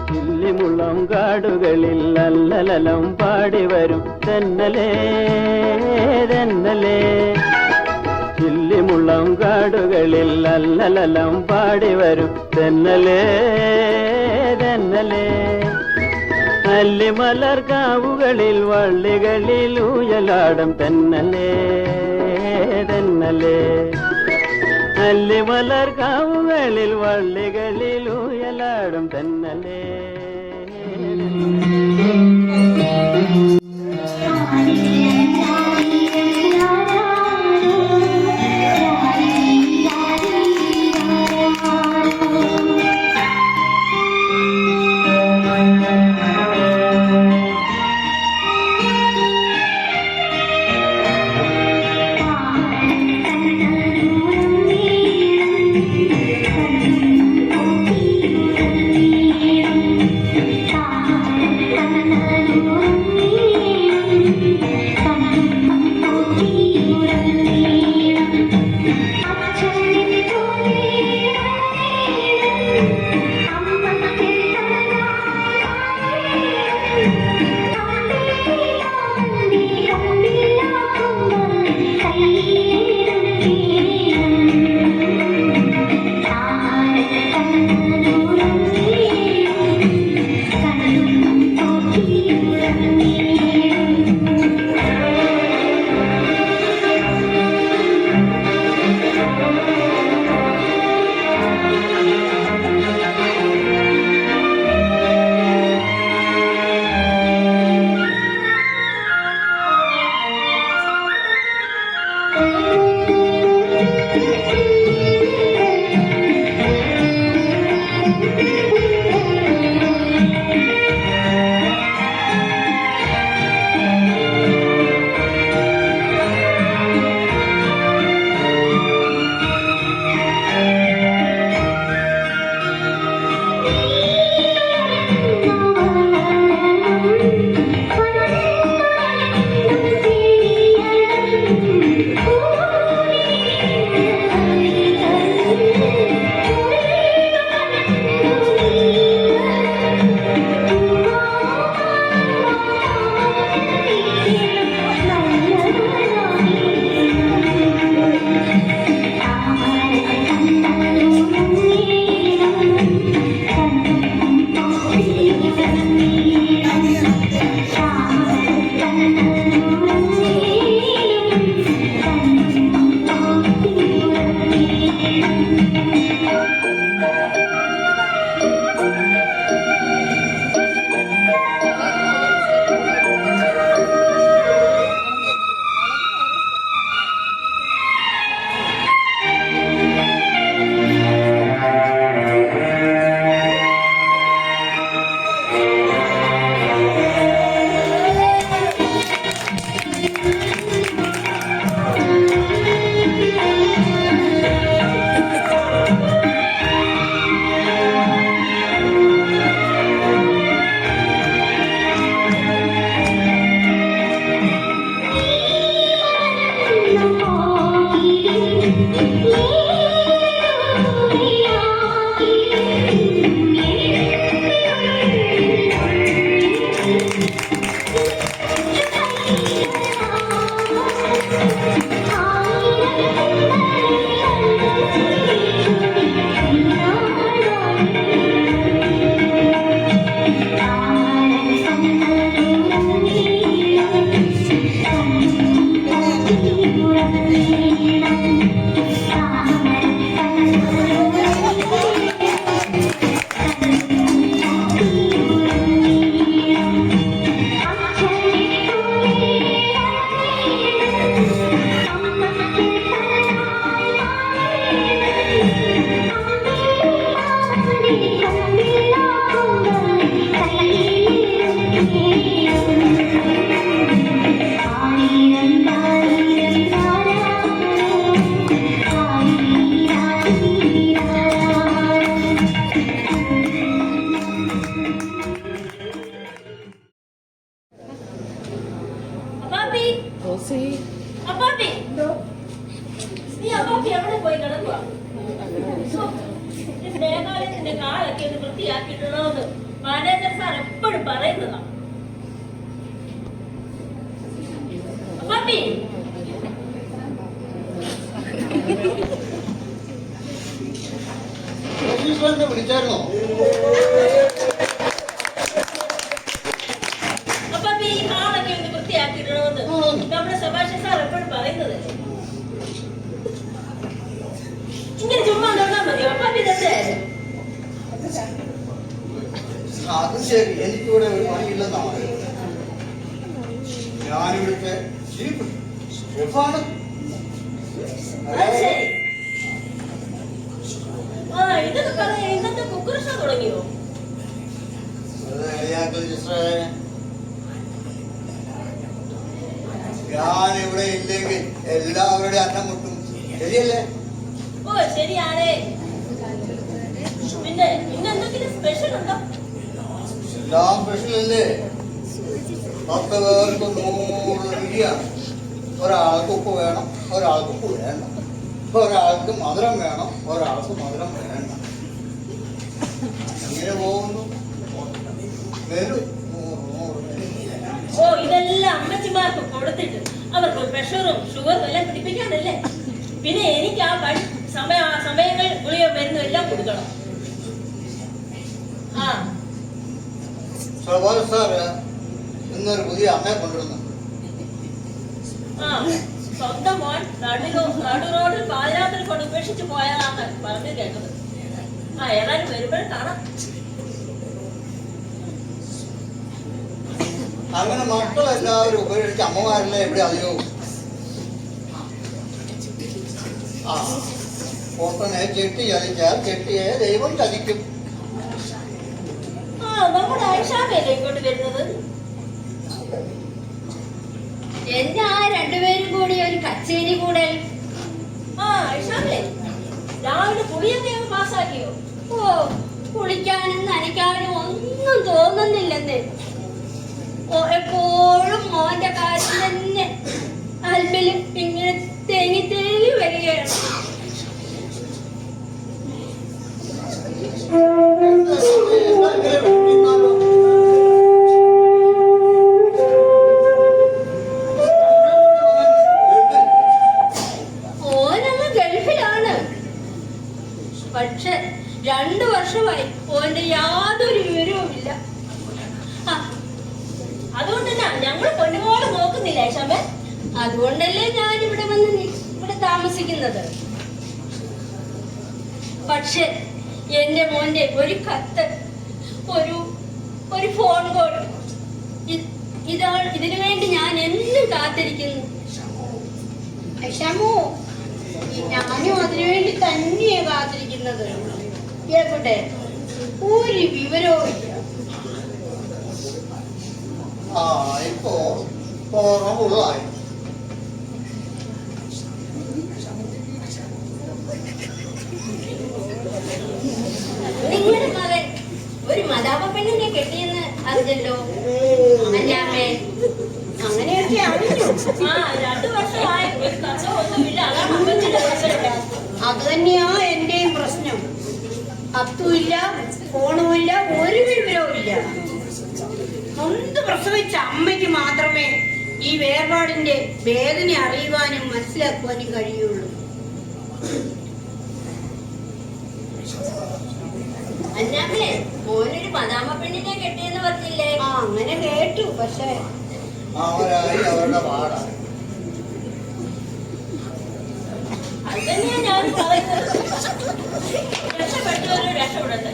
ചില്ലിമുള്ളം കാടുകളിൽ അല്ലലലം പാടി വരും തെന്നലേ തെന്നലേ. ചില്ലിമുള്ളം കാടുകളിൽ അല്ലലലം പാടി വരും തെന്നലേ തെന്നലേ. അല്ലിമലർക്കാവുകളിൽ വള്ളികളിൽ ഊയലാടും തെന്നലേ തെന്നലേ. അല്ലിമലർക്കാവുകളിൽ വള്ളികളിൽ ഊയലാടും തെന്നലേ. ഹാളൊക്കെ ഒന്ന് വൃത്തിയാക്കിയിട്ടുള്ളതെന്ന് മാനേജർ സാർ എപ്പോഴും പറയുന്നതാണ്. പപ്പി വിളിച്ചായിരുന്നോ? പപ്പി ഈ ഹാളൊക്കെ ഒന്ന് വൃത്തിയാക്കിയിട്ടുള്ളതെന്ന് നമ്മുടെ സുഭാഷ് സാർ എപ്പോഴും പറയുന്നത്. ഇങ്ങനെ ചുമ്മാ നോക്കാൻ മതിയോ പപ്പി? തന്നെ അത് ശരി, എനിക്കിവിടെ ഒരു പണിയില്ലെന്നാണ്. ഞാനിവിടുത്തെ ഷെഫാണ്. ഇതൊക്കെ പറയാ ഇന്നത്തെ കുക്കർ ഷോ തുടങ്ങിയോ? ഞാനിവിടെ ഇല്ലെങ്കിൽ എല്ലാവരുടെയും അന്നം മുട്ടും. ശരിയല്ലേ? ഓ ശരിയാണേ. പിന്നെ എന്തെങ്കിലും സ്പെഷ്യൽ ഉണ്ടോ? എല്ലാം സ്പെഷ്യലല്ലേ. 10 പേർക്ക് 100 രുചിയാണ്. ഒരാൾക്ക് ഉപ്പ് വേണം, ഒരാൾക്ക് ഉപ്പ് വേണ്ട. ഒരാൾക്ക് മധുരം വേണം, ഒരാൾക്ക് മധുരം വേണ്ട. ഇങ്ങനെ പോകുന്നു. ഓ ഇതെല്ലാം അമ്മച്ചിമാർക്ക് കൊടുത്തിട്ട് അവർക്ക് പ്രഷറും ഷുഗറും എല്ലാം പിടിപ്പിക്കാനല്ലേ. പിന്നെ എനിക്ക് ആ സമയങ്ങൾ ഗുളിക മരുന്നും എല്ലാം കൊടുക്കണം. സാറ് ഇന്നൊരു പുതിയ അമ്മയെ കൊണ്ടുവരുന്നു. സ്വന്തം മോൻ നടു റോഡിൽ പാതിരാത്രി കൊണ്ട് ഉപേക്ഷിച്ച് പോയതാണ് പറഞ്ഞു കേട്ടത്. ഏതായാലും വരുമ്പോഴും കാണാം. അങ്ങനെ മക്കളെല്ലാവരും ഉപേക്ഷിച്ച് അമ്മമാരെല്ലാം എവിടെ അറിയോ? പൊട്ടനെ ചെട്ടി ചതിച്ചാൽ ചെട്ടിയെ ദൈവം ചതിക്കും. നമ്മുടെ ഐഷാമയല്ലേ ഇങ്ങോട്ട് വരുന്നത്? എന്താ രണ്ടുപേരും കൂടി ഒരു കച്ചേരി കൂടെ? ഐഷാമേ രാവിലെ കുളിയൊക്കെ പാസ്സാക്കിയോ? ഓ കുളിക്കാനും നനയ്ക്കാനും ഒന്നും തോന്നുന്നില്ലെന്ന്. എപ്പോഴും മോന്റെ കാര്യം തന്നെ അൽബിലും ഇങ്ങനെ തേങ്ങി വരികയാണ്. ഓനങ്ങ് ഗൾഫിലാണ്. പക്ഷെ 2 വർഷമായി ഓന്റെ യാതൊരു വിവരവുമില്ല. അതുകൊണ്ട് ഞങ്ങൾ പൊന്നുപോലെ നോക്കുന്നില്ല ഐഷാമേ. അതുകൊണ്ടല്ലേ ഞാൻ ഇവിടെ താമസിക്കുന്നത്. പക്ഷെ എന്റെ മോന്റെ ഒരു കത്ത്, ഒരു ഫോൺ കോൾ, ഇതിനു വേണ്ടി ഞാൻ എന്നും കാത്തിരിക്കുന്നു. ഷമു, ഞാനും അതിനുവേണ്ടി തന്നെയാ കാത്തിരിക്കുന്നത്. എവിടെ ഒരു വിവരവും ഇല്ല. ഇപ്പോ കുറവുള്ളതായി. നിങ്ങളുടെ മകൻ ഒരു മതാപ പെണ്ണിനെ കെട്ടിയെന്ന് അറിഞ്ഞല്ലോ. അല്ലാമേ അങ്ങനെയൊക്കെ അറിഞ്ഞു. 2 വർഷമായി ഒരു കച്ചവടമൊന്നുമില്ല. അതാണ് അമ്മച്ചിന്റെ പ്രശ്നം. അത് തന്നെയാ എന്റെയും പ്രശ്നം. കത്തുമില്ല, ഫോണുമില്ല, ഒരു വിവരവും ഇല്ല. സ്വന്ത് പ്രസവിച്ച അമ്മയ്ക്ക് മാത്രമേ ഈ വേർപാടിന്റെ വേദന അറിയുവാനും മനസ്സിലാക്കുവാനും കഴിയുള്ളൂ. അന്നാമേ മോനൊരു മദാമ പെണ്ണിനെ കെട്ടിയെന്ന് പറഞ്ഞില്ലേ? അങ്ങനെ കേട്ടു. പക്ഷെ അവരുടെ പാടാണ്. അത് തന്നെയാ ഞാൻ പറയുന്നത്. രക്ഷപ്പെട്ടവരും രക്ഷപ്പെടട്ടെ.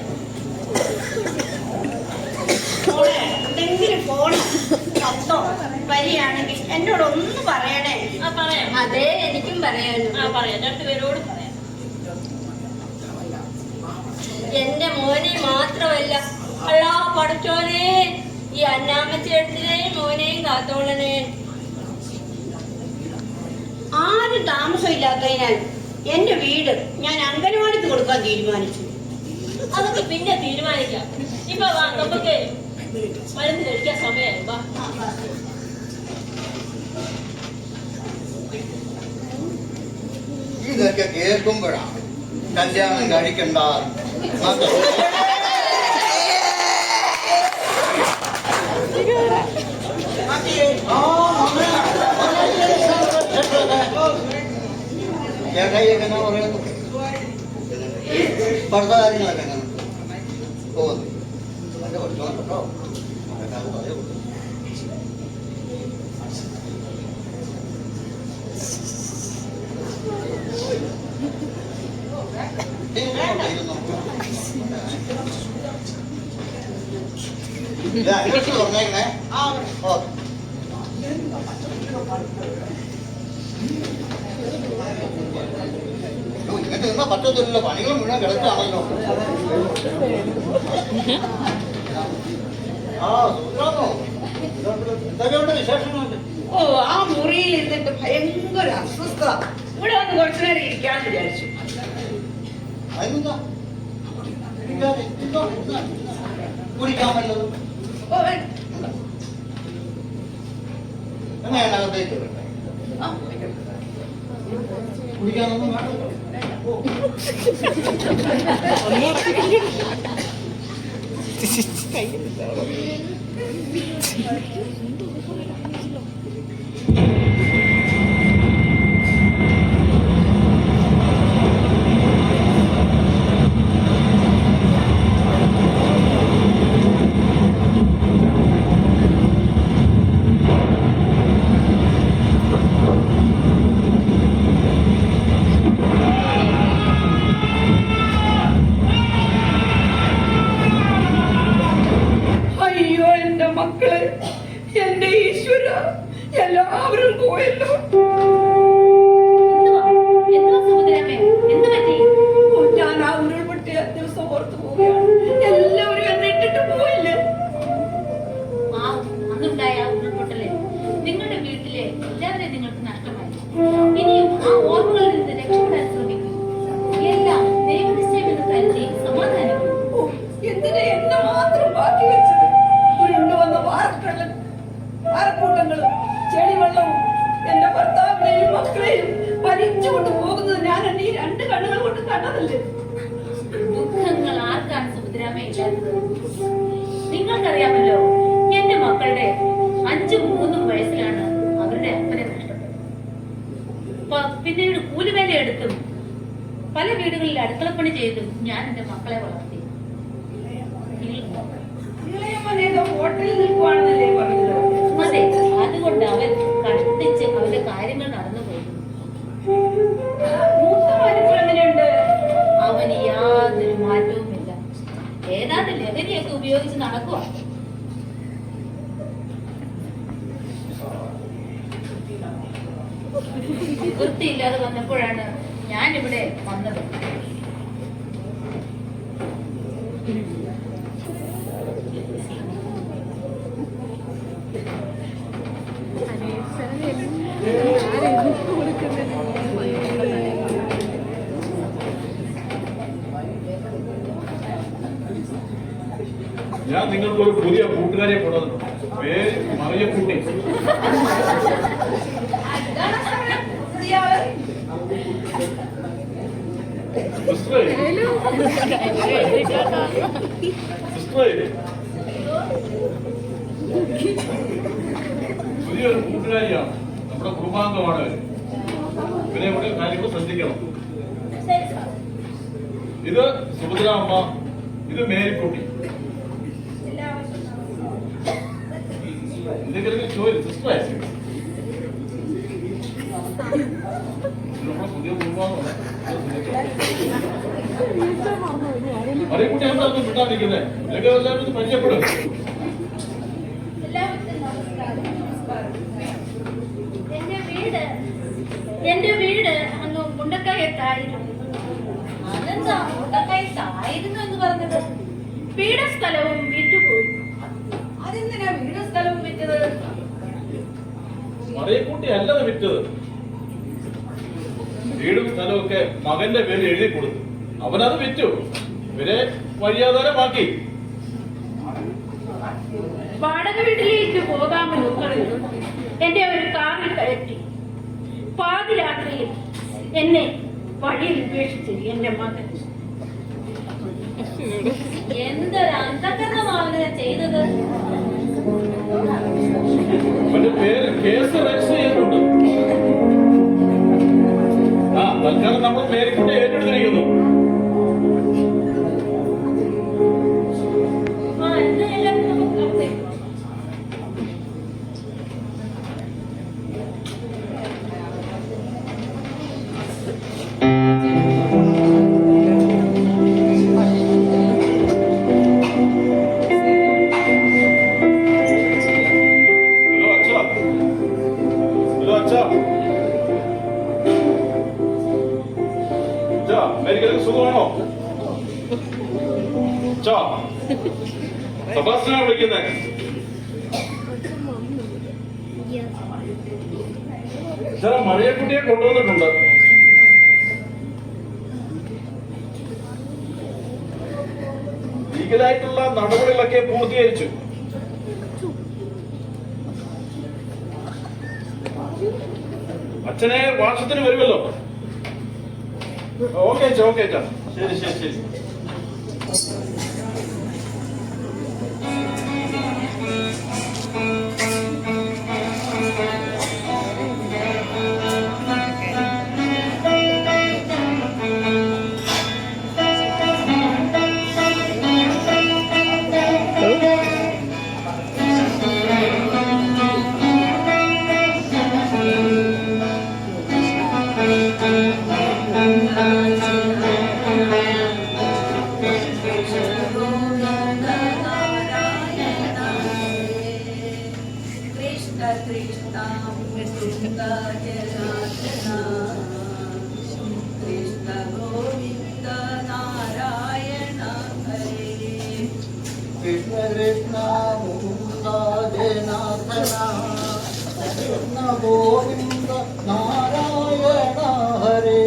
എന്തെങ്കിലും ഫോണ് ശബ്ദോ വരികയാണെങ്കിൽ എന്നോട് ഒന്ന് പറയണേ. പറയാം. അതെ എനിക്കും പറയാനും. പറയാം, 2 പേരോട് പറയാം. എന്റെ മോനെ മാത്രമല്ല, അള്ളാ പഠിച്ചോനെ, ഈ അന്നാമ്മച്ചേട്ടനെയും മോനെയും കാത്തോളനെ. ആരും താമസമില്ലാത്തതിനാൽ എന്റെ വീട് ഞാൻ അംഗനവാടിക്ക് കൊടുക്കാൻ തീരുമാനിച്ചു. അതൊക്കെ പിന്നെ തീരുമാനിക്കാം. ഇപ്പൊ നമുക്ക് മരുന്ന് കഴിക്കാൻ സമയമായി. ഇതൊക്കെ കേൾക്കുമ്പോഴാണ് കല്യാണം കഴിക്കണ്ട. ചേട്ടായിയൊക്കെ എന്നാ പറയുന്നു? പഠിത്ത കാര്യങ്ങളൊക്കെ എങ്ങനെ പോകുന്നു? നല്ല പഠിച്ചോണം കേട്ടോ. മഴക്കാലത്ത് അതേ ഉള്ളൂ. പറഞ്ഞേക്കണേ. ഓക്കെ. ഇങ്ങനത്തെ നിന്നാ പറ്റത്തില്ലല്ലോ, പണികൾ മുഴുവൻ കിടക്കാണല്ലോ. എന്തൊക്കെയുണ്ട് വിശേഷങ്ങളുണ്ട്? ഓ, ആ മുറിയിൽ ഇരുന്നിട്ട് ഭയങ്കര അസ്വസ്ഥത. ഇവിടെ വന്ന് കുറച്ചു നേരം ഇരിക്കാന്ന് വിചാരിച്ചു. അതിനെന്താ കുടിക്കാൻ വല്ലത്? ഓ, വേണ്ട. എങ്ങനെയാണ് അകത്തേക്ക് ആ, വേണ്ട. കുടിക്കാനൊന്നും വേണ്ടല്ലോ. അയ്യോ, എന്റെ മക്കള്, എന്റെ ഈശ്വര, എല്ലാവരും പോയല്ലോ. ഓ, ഞാൻ ആ ഉരുൾപൊട്ടിയ ദിവസം ഓർത്തു പോവുകയാണ്. എല്ലാവരും എന്നെ ഇട്ടിട്ട് പോയില്ലേ. അന്നുണ്ടായ ഉരുൾപൊട്ടല് നിങ്ങളുടെ വീട്ടിലെ എല്ലാവരെയും നിങ്ങൾക്ക് നഷ്ടമായി. ഇനിയും ആ ഓർമ്മകളിൽ നിന്ന് രക്ഷപ്പെടാൻ ശ്രമിക്കും. എല്ലാം ദൈവനിശ്ചയമെന്ന് കരുതി സമാധാനിക്കും. ഓ, എന്തിനാ എന്നെ മാത്രം ബാക്കി വെച്ചത്? ഉരുണ്ടുവന്ന പാറക്കൂട്ടങ്ങളും ചെടിവെള്ളവും എന്റെ ഭർത്താവിനെയും മക്കളെയും വലിച്ചുകൊണ്ട് പോകുന്നത് ഞാൻ എന്റെ ഈ രണ്ട് കണ്ണുകൾ കൊണ്ട് കണ്ടതല്ലേ. ദുഃഖങ്ങൾ ആർക്കാണ് സുഭദ്രാമ ഇല്ലാത്തത്? നിങ്ങൾക്കറിയാമല്ലോ, എന്റെ മക്കളുടെ 5, 3 വയസ്സിലാണ് അവരുടെ അപ്പനെ നഷ്ടപ്പെട്ടത്. പിന്നീട് കൂലിവേല എടുത്തും പല വീടുകളിൽ അടുക്കളപ്പണി ചെയ്തും ഞാൻ എന്റെ മക്കളെ വളർത്തി. ഇളയമനേതോ ഹോട്ടലിൽ നിൽക്കുവാണെന്നല്ലേ പറഞ്ഞത്? അതെ, അതുകൊണ്ട് അവൻ കഷ്ടിച്ച് അവന്റെ കാര്യങ്ങൾ നടന്നു പോകുന്നു. എങ്ങനെയുണ്ട്? അവന് യാതൊരു മാറ്റവുമില്ല. ഏതാണ്ട് ലഹരിയൊക്കെ ഉപയോഗിച്ച് നടക്കുക. വൃത്തിയില്ലാതെ വന്നപ്പോഴാണ് ഞാൻ ഇവിടെ വന്നത്. ഞാൻ നിങ്ങൾക്ക് ഒരു പുതിയ കൂട്ടുകാരെ കൊണ്ടുവന്നു. പേര് മറിയക്കുട്ടി. പുതിയൊരു കൂട്ടുകാരിയാണ്, നമ്മുടെ കുടുംബാംഗമാണ്. ഇവരെ കൂടെ കാര്യങ്ങൾ ശ്രദ്ധിക്കണം. ഇത് സുഭദ്ര അമ്മ, ഇത് മേരിക്കുട്ടി. എന്തെങ്കിലും ചോദിച്ചു സിസ്റ്ററെ, നമ്മുടെ പുതിയ കുടുംബാംഗമാണ്. മറിയക്കുട്ടി എന്താണെന്ന് വിട്ടാതിരിക്കുന്നത്? ഇല്ലെങ്കിൽ എല്ലാവരും പരിചയപ്പെടും. എന്റെ വീട് അങ്ങ് മുണ്ടക്കയത്തായിരുന്നു. അതെന്താ മുണ്ടക്കയത്തായിരുന്നു എന്ന് പറഞ്ഞത്? വീട് സ്ഥലവും വിറ്റുപോയി. അതെന്തിനാ വീട് സ്ഥലവും വിറ്റത്? മറിയക്കുട്ടി അല്ലത് വിറ്റത്. വീടും സ്ഥലമൊക്കെ മകന്റെ പേര് എഴുതി കൊടുത്തു. അവനത് വിറ്റു. ഇവരെ വഴിയാധാരമാക്കി. വാടക വീട്ടിലേക്ക് പോകാമെന്ന് പറഞ്ഞു എന്റെ ഒരു കാറിൽ കയറ്റി. പാതിരാത്രിയിൽ എന്നെ വഴിയിൽ ഉപേക്ഷിച്ച് എന്റെ മകൻ. എന്തൊരു അന്ധകരണമാണ് ചെയ്തത്. അവന്റെ പേര് കേസ് രജിസ്റ്റർ ചെയ്തിട്ടുണ്ട്. തൽക്കാലം കാരണം നമ്മൾ മേരിക്കുട്ടി ഏറ്റെടുത്തിരിക്കുന്നു. എന്തായാലും നമുക്ക് അകത്തേക്ക് പോകാം. സുഖമാണോ? സബാസ്റ്റിനാ വിളിക്കുന്നത്. മറിയക്കുട്ടിയെ കൊണ്ടുവന്നിട്ടുണ്ട്. ലീഗലായിട്ടുള്ള നടപടികളൊക്കെ പൂർത്തീകരിച്ചു. അച്ഛനെ വർഷത്തിന് വരുമല്ലോ. ഓക്കെ അച്ഛാ, ഓക്കെ അച്ഛാ. ശരി ശരി ശരി. ഗോവിന്ദ നാരായണ ഹരേ.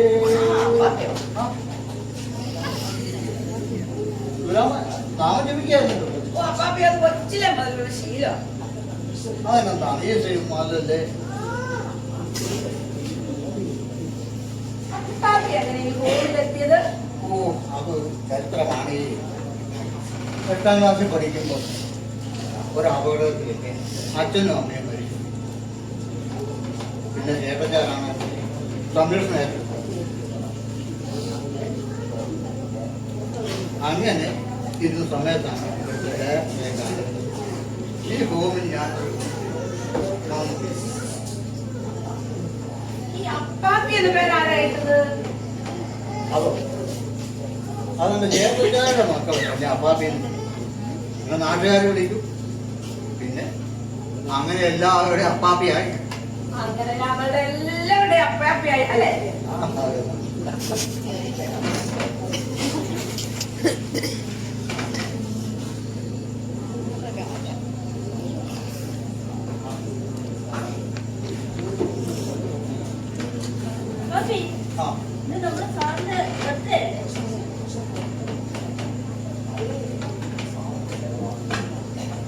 നാമം ജപിക്കായിരുന്നു. അതെന്താണ് ഈ ശ്രീമാലല്ലേ? ഓ, അത് ചരിത്രമാണ്. 8ാം ക്ലാസ്സിൽ പഠിക്കുമ്പോൾ ഒരു അപകടത്തിലേക്ക് അച്ഛനും അമ്മയും മരിച്ചു. പിന്നെ ചേട്ടച്ചാരാണ് സംരക്ഷണം. അങ്ങനെ ഇരുന്ന സമയത്താണ് ഈ ഭൂമി ഞാൻ അതെന്റെ ചേട്ടച്ചാരുടെ മക്കളല്ലേ അപ്പാപ്പിന്ന്. പിന്നെ നാട്ടുകാർ വിളിക്കും. പിന്നെ അങ്ങനെ എല്ലാവരുടെയും അപ്പാപ്പിയായി. അങ്ങനെ നമ്മളുടെ എല്ലാവരുടെയും അപ്പാപ്പിയായി അല്ലേ?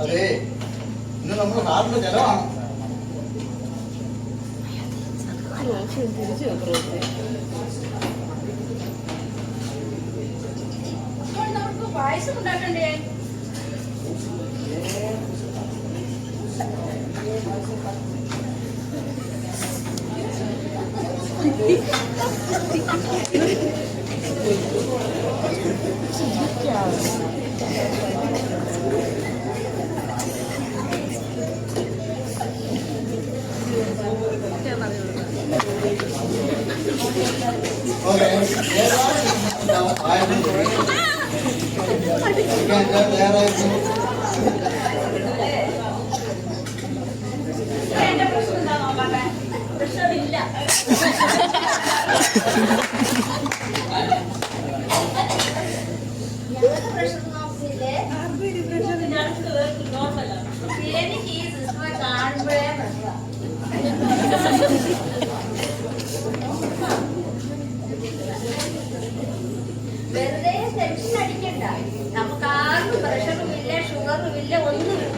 അതെ, ഇന്ന് നമ്മുടെ സാറിന്റെ ചെലവാണ്. നമുക്ക് പായസം ഉണ്ടാക്കണ്ടേ? എന്റെ പ്രശ്നം എന്താ നോക്കട്ടെ? പ്രശ്നമില്ല. ഞങ്ങളുടെ പ്രശ്നം നോക്കിയില്ലേ? ഞങ്ങൾക്ക് നോർമലാണ്. എനിക്ക് ഈ സിസ്റ്ററെ കാണുമ്പോഴേ പ്രശ്നം. വെറുതെ ടെൻഷൻ അടിക്കണ്ട. നമുക്ക് ആർക്കും പ്രഷറും ഇല്ല, ഷുഗറും ഇല്ല, ഒന്നുമില്ല.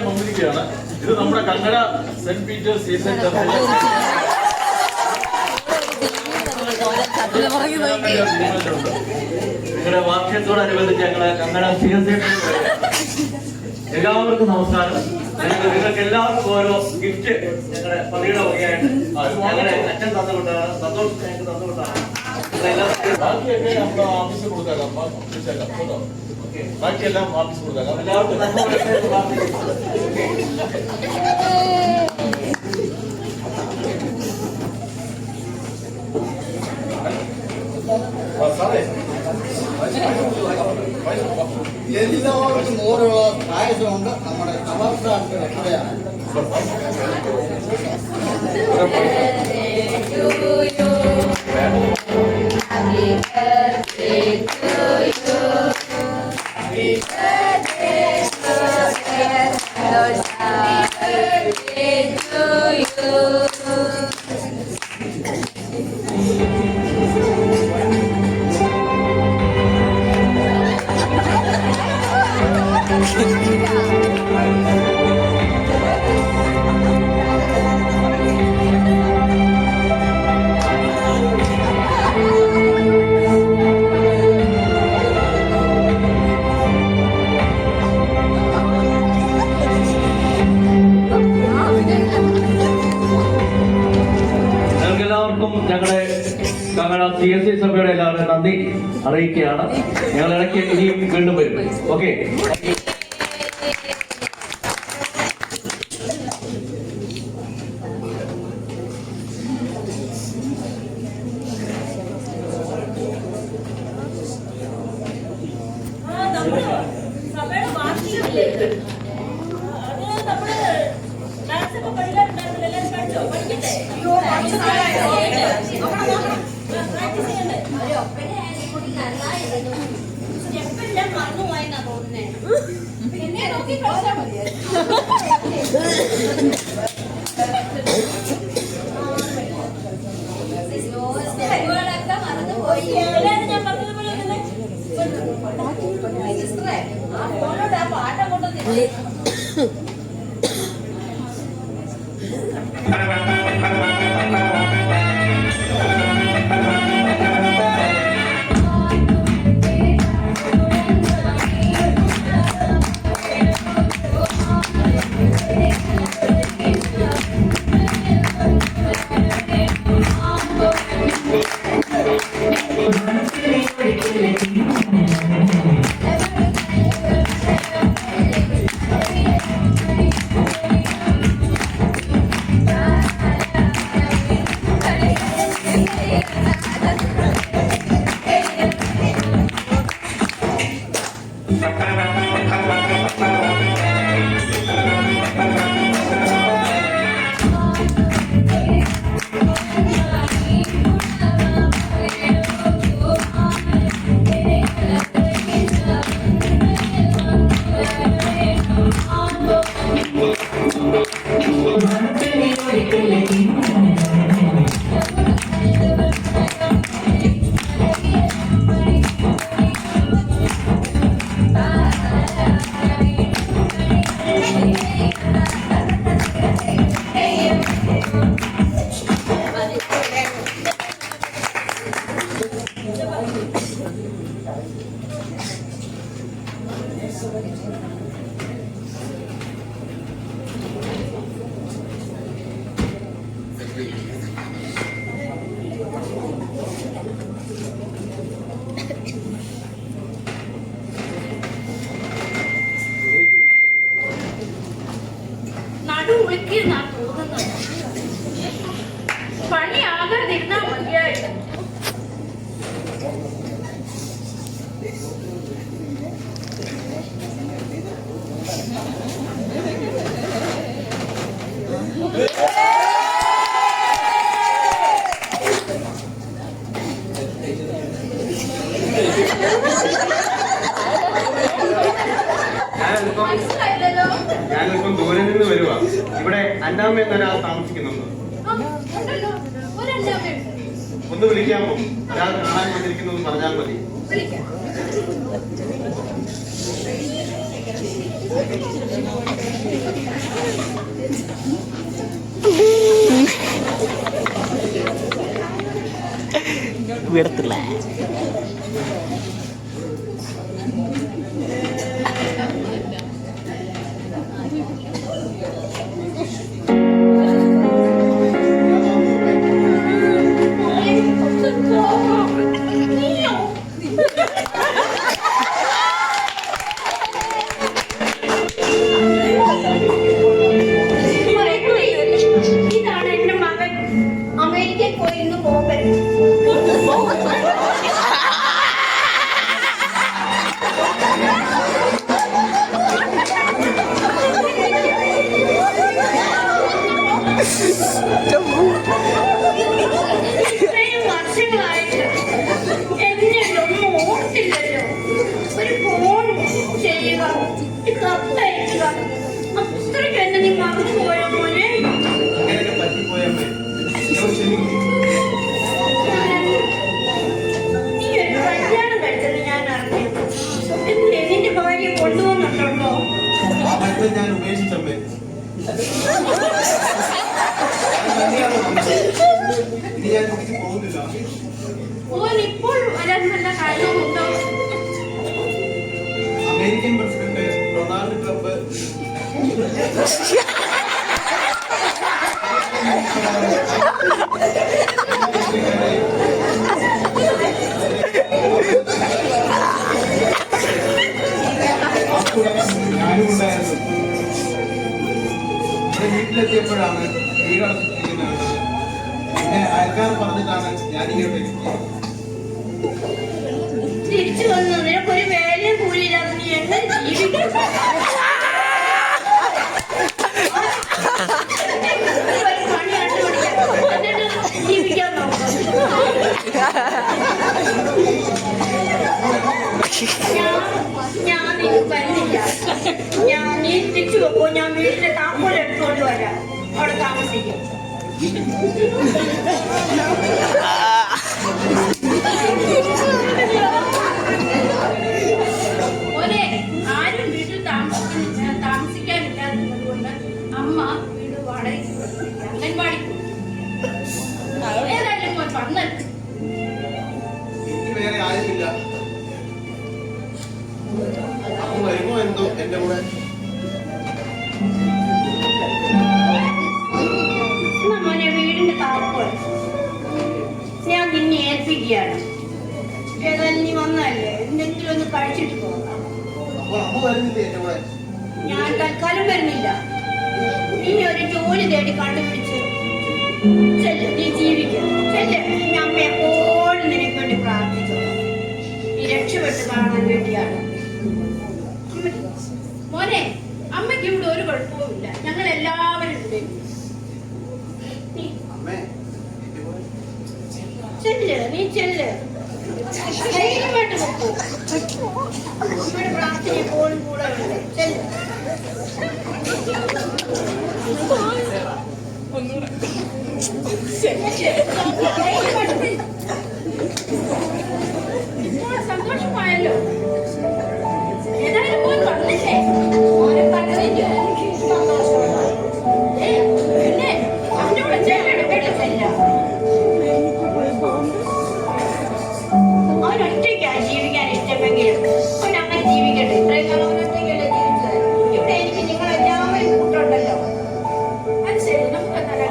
വന്നിരിക്കുകയാണ്. ഇത് നമ്മുടെ കങ്കട സെന്റ് പീറ്റേഴ്സ് നിങ്ങളുടെ വാർഷികത്തോടനുബന്ധിച്ച് ഞങ്ങളെ കന്നഡ CSA എല്ലാവർക്കും നമസ്കാരം. നിങ്ങൾക്ക് എല്ലാവർക്കും ഓരോ ഗിഫ്റ്റ് ഞങ്ങളുടെ പള്ളിയുടെ വകയായിട്ട് ഞങ്ങളുടെ അച്ഛൻ തന്നുകൊണ്ടാണ്, സന്തോഷം ഞങ്ങൾക്ക് തന്നുകൊണ്ടാണ്. ബാക്കിയൊക്കെ നമ്മുടെ ഓഫീസിൽ കൊടുത്തേക്കാം, കേട്ടോ. ബാക്കിയെല്ലാം ഓഫീസിൽ കൊടുത്തേക്കാം. എല്ലാവർക്കും നന്മ വരട്ടെ എന്ന് പ്രാർത്ഥിക്കുന്നു. സാറേ എല്ലാവർക്കും ഓരോ പായസമുണ്ട്. നമ്മുടെ അവസാനത്തെ രക്ഷയാണ്. എല്ലാവർക്കും ഞങ്ങളുടെ കന്നഡ CSA സഭയുടെ എല്ലാവരും നന്ദി അറിയിക്കുകയാണ്. ഞങ്ങൾ ഇടയ്ക്ക് ഇനിയും വീണ്ടും വരും. ഓക്കെ. സഭയുടെ വാർഷികമില്ലേ? അത് നമ്മള് ഡാൻസ് ഒക്കെ പഠിക്കാറുണ്ടായിരുന്നില്ല. എല്ലാവരും പഠിച്ചോ? പഠിക്കട്ടെ? പ്രാക്ടീസ് ചെയ്യണ്ടേ? എപ്പോഴെല്ലാം മറന്നുപോയെന്നാ തോന്നുന്നേ. എന്നെ നോക്കി കളിച്ചാൽ മതിയായിരുന്നു. കഴിവുകളൊക്കെ മറന്നുപോയി. എല്ലാവരും ഞാൻ പറഞ്ഞതുപോലെ തന്നെ സിസ്റ്ററെ, ആ ഫോണിലോട്ട് ആ പാട്ട് അങ്ങോട്ട് തിരിച്ച് നടുമുളുക്കിയെന്നാ തോന്നുന്നത്. പണിയാകാതിരുന്നാ മതിയായിരുന്നു. ഞാനിപ്പം ദൂരെ നിന്ന് വരുവാ. ഇവിടെ അന്നാമ്മ എന്നൊരാൾ താമസിക്കുന്നുണ്ട്. ഒന്ന് വിളിക്കാമോ? ഒരാൾ കാണാൻ വന്നിരിക്കുന്നു പറഞ്ഞാൽ മതി. ഇവിടെ കൊണ്ടുവന്നിട്ടുണ്ടോ? ആ മരുന്ന് ഞാൻ ഉപേക്ഷിച്ചമ്മേ. ഇനി ഞാൻ തിരിച്ചു പോകുന്നില്ല. മോൻ ഇപ്പോൾ വരാൻ വല്ല കാര്യമുണ്ടോ? അമേരിക്കൻ പ്രസിഡന്റ് ഡൊണാൾഡ് ട്രംപ് ഞാനും ഉണ്ടായിരുന്നു. ഇവിടെ വീട്ടിലെത്തിയപ്പോഴാണ് വീടടച്ചിരിക്കുന്നത്. പിന്നെ അയൽക്കാർ പറഞ്ഞിട്ടാണ് ഞാനിങ്ങോട്ട് എത്തിയത്. തിരിച്ചു വന്നു നിനക്കൊരു വേലയും കൂലിയില്ലാതെ നീ എങ്ങനെ ജീവിക്കും? ജീവിക്കാൻ നോക്കാം. ഞാൻ നിനക്ക് വരുന്നില്ല. നീ തിരിച്ചു വെക്കോ, ഞാൻ വീട്ടിലെ താക്കോൽ എടുത്തുകൊണ്ട് വരാം. അവിടെ താമസിക്കും. മോനെ, ആരും വീട്ടിൽ താമസിക്കാനില്ലാത്തത് കൊണ്ട് അമ്മ വീട് വാടകയ്ക്ക് അംഗൻവാടി ഏതായാലും മോൻ വന്നല്ലോ. എനിക്ക് വേറെ ആരുമില്ല. അപ്പൊ വരുമോ എന്തോ എന്റെ കൂടെ? മോനെ, വീടിന്റെ താക്കോൽ ഞാൻ നിന്നെ ഏൽപ്പിക്കുകയാണ്. ഏതായാലും നീ വന്നല്ലേ, എന്തെങ്കിലും ഒന്ന് കഴിച്ചിട്ട് പോകാം. അപ്പൊ അമ്മ വരുന്നില്ലേ എന്റെ കൂടെ? ഞാൻ തൽക്കാലം വരുന്നില്ല. നീ ഒരു ജോലി തേടി കണ്ടുപിടിച്ച് ചെല്ല്, നീ ജീവിക്കും. ചെല്ല്, ഞാൻ അമ്മ എപ്പോഴും നിനക്ക് വേണ്ടി പ്രാർത്ഥിച്ചോളാം. നീ രക്ഷപ്പെട്ട് കാണാൻ വേണ്ടിയാണ്. മോനെ, അമ്മയ്ക്ക് ഇവിടെ ഒരു കുഴപ്പവുമില്ല. ഞങ്ങൾ എല്ലാവരും ഇവിടെ അമ്മേ, ചെല്ല്, നീ ചെല്ല്. ധൈര്യമായിട്ട് നോക്കൂ. അമ്മയുടെ പ്രാർത്ഥന എപ്പോഴും കൂടെ ഉണ്ട്. ചെല്ല്. സന്തോഷമായല്ലോ. ഏതായാലും മോൻ വന്നില്ലേ? മോനെ കണ്ടതിന്റെ എനിക്ക് സന്തോഷമാണ്. പിന്നെ അവനോട് ചെല്ലെടുക്കട്ടില്ല. അവൻ ഒറ്റയ്ക്കാണ് ജീവിക്കാൻ ഇഷ്ടമെങ്കിൽ അവൻ അങ്ങനെ ജീവിക്കട്ടെ. ഇത്രയും കാലം അവൻ ഒറ്റയ്ക്കല്ലേ ജീവിച്ചത്. ഇവിടെ എനിക്ക് നിങ്ങൾ എല്ലാവരും കൂട്ടുണ്ടല്ലോ. അത് ശരി, നമുക്ക് നല്ല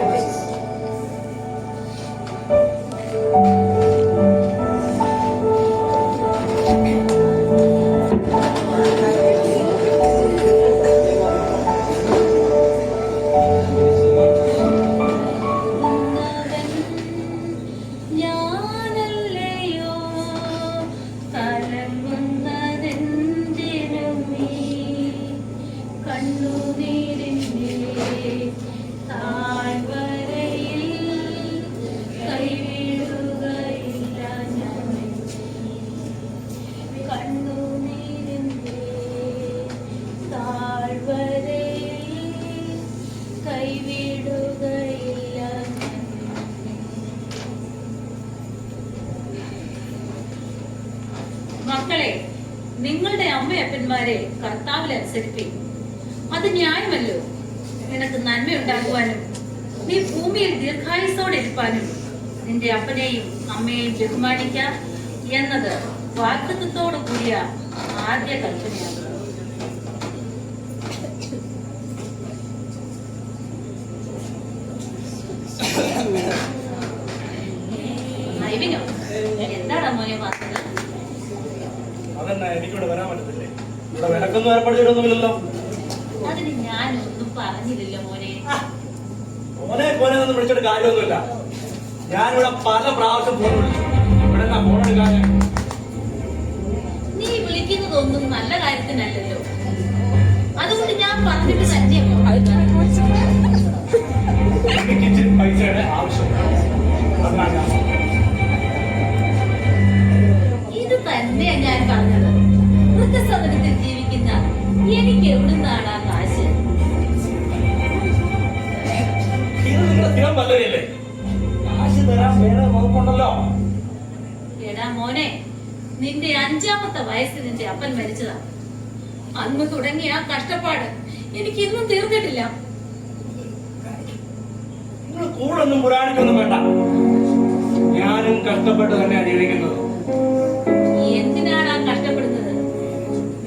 മക്കളെ, നിങ്ങളുടെ അമ്മയപ്പന്മാരെ കർത്താവിൽ അനുസരിപ്പിക്കും. അത് ന്യായമല്ലോ. നിനക്ക് നന്മയുണ്ടാകുവാനും നീ ഭൂമിയിൽ ദീർഘായുസോടെ ഇരിപ്പാനും നിന്റെ അപ്പനെയും അമ്മയെയും ബഹുമാനിക്കാം എന്നത് വാഗ്ദത്തത്തോടു കൂടിയ ആദ്യ കൽപ്പനയാണ്. നൈവിനോ, എന്താണ് മോനെ പറഞ്ഞത്? അതെന്നാ എനിക്കിവിടെ വരാൻ പറ്റത്തില്ലേ? ഇവിടെ വിലക്കൊന്നും ഏർപ്പെടുത്തിയിട്ടൊന്നുമില്ലല്ലോ. അതിന് ഞാനൊന്നും പറഞ്ഞില്ലല്ലോ മോനെ. മോനെ ഒന്നും വിളിച്ചിട്ട് കാര്യമൊന്നുമില്ല. ഞാനിവിടെ പല പ്രാവശ്യം ഫോൺ വിളിച്ചു. ഇവിടെ എന്നാ ഫോൺ എടുക്കാന്? നീ വിളിക്കുന്നതൊന്നും നല്ല കാര്യത്തിനല്ലല്ലോ. അതുകൊണ്ട് ഞാൻ പറഞ്ഞിട്ട് തന്നെ എനിക്ക് ഇച്ചിരി പൈസയുടെ ആവശ്യമുണ്ട്. ഇത് തന്നെയാ ഞാൻ പറഞ്ഞത്. വൃദ്ധസദനത്തിൽ ജീവിക്കുന്ന എനിക്ക് എവിടുന്നാണ് ആ കാശ്? ഇത് നിങ്ങളുടെ സ്ഥിരം പദ്ധതിയല്ലേ? കാശ് തരാൻ വേറെ വകുപ്പുണ്ടല്ലോ. എടാ മോനെ, നിന്റെ 5-ാമത്തെ വയസ്സിൽ നിന്റെ അപ്പൻ മരിച്ചതാ. അന്ന് തുടങ്ങിയ ആ കഷ്ടപ്പാട് എനിക്ക് ഇന്നും തീർന്നിട്ടില്ല. നിങ്ങൾ കൂടൊന്നും പുരാണിക്കൊന്നും വേണ്ട. ഞാനും കഷ്ടപ്പെട്ട് തന്നെയാണ് ജീവിക്കുന്നത്. എന്തിനാണ് ആ കഷ്ടപ്പെടുന്നത്?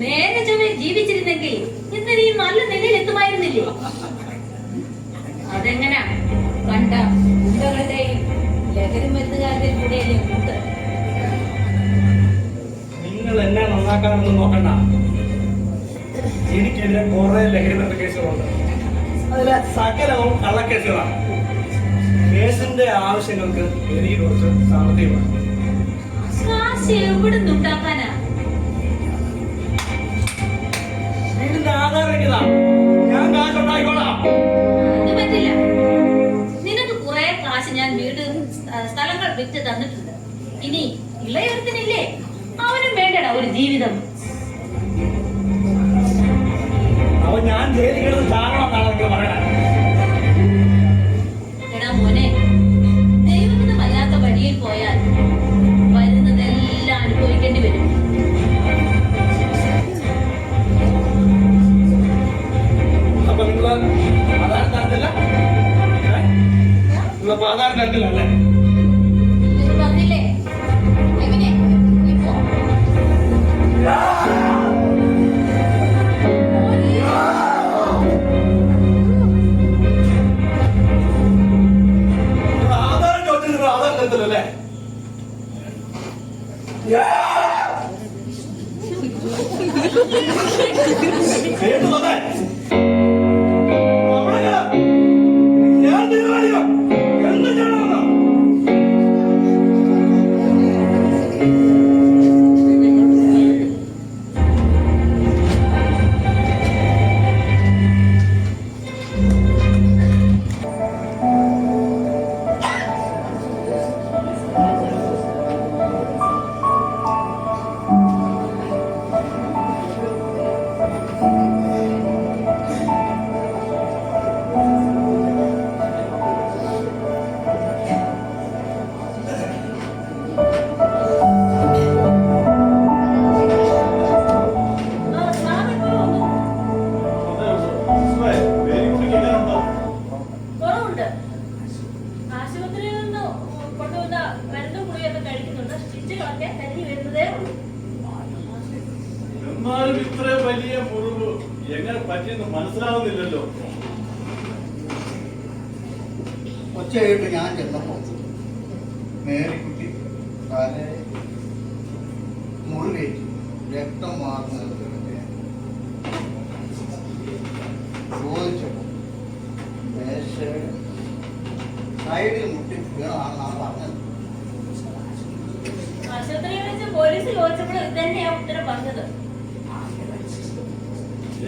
നേരെ ചൊവ്വേ ജീവിച്ചിരുന്നെങ്കിൽ ഇന്ന് നീ നല്ല നിലയിൽ എത്തുമായിരുന്നില്ലേ? അതെങ്ങനാ കണ്ട ഗുണ്ടകളുടെയും ലഹരി മരുന്നുകാരുടെയും കൂടെയല്ലേ കൂട്ട്? നിങ്ങൾ എന്നെ നന്നാക്കാനൊന്നും നോക്കണ്ട. എനിക്കെതിരെ കുറെ ലഹരി ബന്ധ കേസുകളുണ്ട്. അതിലെ സകലവും കള്ളക്കേസുകളാണ്. കേസിന്റെ ആവശ്യങ്ങൾക്ക് എനിക്ക് കുറച്ച് സാമ്പത്തികമാണ്. കാശ് എവിടെ നിന്നുണ്ടാക്കാനാ? വീടിന്റെ ആധാരം ഇതാ. ഞാൻ കാശ് ഉണ്ടായിക്കോളാം. അത് പറ്റില്ല. നിനക്ക് കുറെ കാശ് ഞാൻ വീട് സ്ഥലങ്ങൾ വിറ്റ് തന്നിട്ടുണ്ട്. ഇനി ഇളയൊരുത്തനില്ലേ, അവനും വേണ്ടടാ ഒരു ജീവിതം. അവൻ ഞാൻ ജയിലിൽ കിടന്ന് ചാകണമെന്നാണ് നിങ്ങൾ പറയണത്. എടാ മോനെ, ദൈവഹിതമല്ലാത്ത വഴിയിൽ പോയാൽ വരുന്നതെല്ലാം അനുഭവിക്കേണ്ടി വരും. അപ്പൊ നിങ്ങള് ആധാരം തരത്തില്ല? നിങ്ങളിപ്പോ ആധാരം തരത്തില്ല അല്ലേ? ഇത് പറഞ്ഞില്ലേ എങ്ങനെ ഇപ്പോ ആധാരം ചോദിച്ചാൽ നിങ്ങൾ ആധാരം തരത്തില്ലല്ലേ? കേട്ടു വന്നേ. ഞാൻ തീരുമാനിക്കാം എന്ത് ചെയ്യണമെന്ന്. കുറവുണ്ട്. ആശുപത്രിയിൽ നിന്ന് കൊണ്ടുവന്ന മരുന്നും കുളിയൊക്കെ കഴിക്കുന്നുണ്ട്. സ്റ്റിച്ചുകളൊക്കെ കരിഞ്ഞു വരുന്നതേ ഉള്ളൂ. എന്നാലും ഇത്ര വലിയ മുറിവ് എങ്ങനെ പറ്റിയെന്ന് മനസ്സിലാവുന്നില്ലല്ലോ. ഒച്ചയായിട്ട് ഞാൻ ചെന്നപ്പോ മേരിക്കുട്ടി തല മുറിവേറ്റി രക്തം മാറുന്നത് ചോദിച്ചപ്പോ മേശയുടെ സൈഡിൽ മുട്ടി വീണാണെന്നാണ് പറഞ്ഞത്. ആശുപത്രിയിൽ വെച്ച് പോലീസ് ചോദിച്ചപ്പോൾ ഇത് തന്നെയാ ഉത്തരം പറഞ്ഞത്.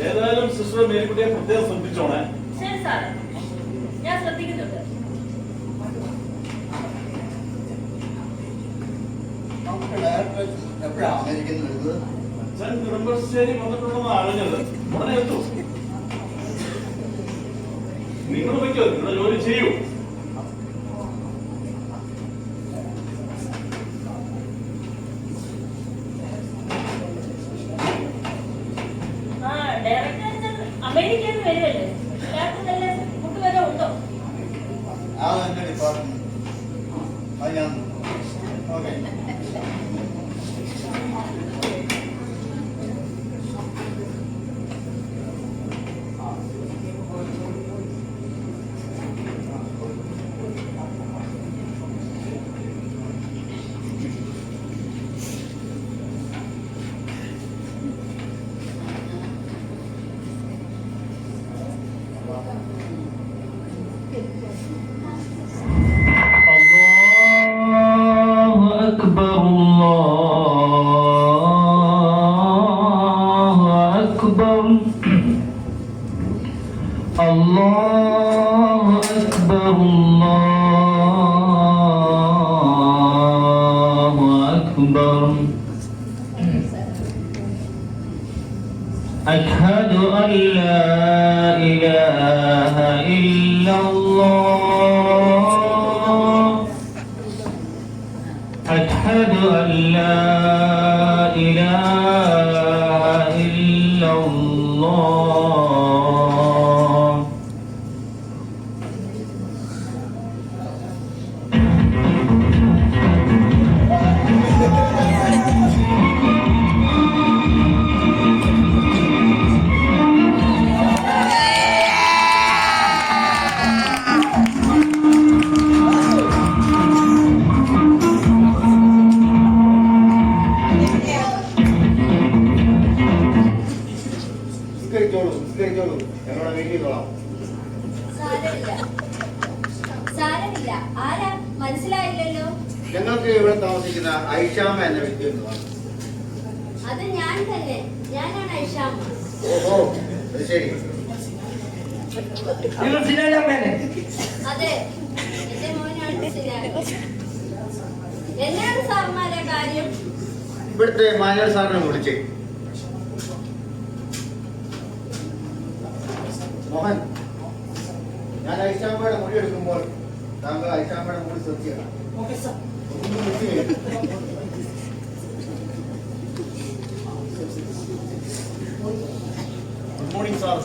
ഏതായാലും സിസ്റ്റർ മേരിക്കുട്ടിയെ പ്രത്യേകം ശ്രദ്ധിച്ചോണേ. ശരി സാറേ, ഞാൻ ശ്രദ്ധിക്കുന്നുണ്ട്. നമുക്ക് ഡയറക്ടർ എപ്പോഴാണ് അമേരിക്കയിൽ നിന്ന് വരുന്നത്? അച്ഛൻ നെടുമ്പാശ്ശേരി വന്നിട്ടുണ്ടെന്ന് അറിഞ്ഞത്. ഉടനെ എത്തൂ. നിങ്ങൾ വയ്ക്കോ, നിങ്ങളുടെ ജോലി ചെയ്യൂ. ആ ഡയറക്ടർ അമേരിക്കയിൽ നിന്ന് വരുമല്ലേ? എല്ലാവർക്കും നല്ല കൂട്ടുവരെ ഉണ്ടോ? ആ എന്റെ ഡിപ്പാർട്ട്മെന്റ് അത് ഞാൻ ഓക്കെ. أشهد أن لا إله إلا الله أشهد أن لا إله إلا الله നിസ്കരിച്ചോളൂ. ഞങ്ങളുടെ വീട്ടിൽ കൊള്ളാം. സാരമില്ല. ആരാ മനസ്സിലായില്ലല്ലോ? ഞങ്ങൾക്ക് ഇവിടെ താമസിക്കുന്ന ഐഷാമ എന്ന വ്യക്തി എന്ന് പറഞ്ഞു. അത് ഞാൻ തന്നെ. ഞാനാണ് ഐഷാമ്മ. ഓഹോ, അത് ശരി. നിങ്ങൾ സിനാജാമ്മേനെ? അതെ, എന്റെ മോനാണ് സിനാജ്. എന്താണ് സാർമാരെ കാര്യം? ഇവിടുത്തെ മാനേജർ സാറിനെ വിളിച്ചേ. മോഹൻ, ഞാൻ ഐഷാമ്മയുടെ മുടി എടുക്കുമ്പോൾ താങ്കൾ ഐഷാമ്മയുടെ മുടി ശ്രദ്ധിക്കണം. Okay sir. Good morning sir.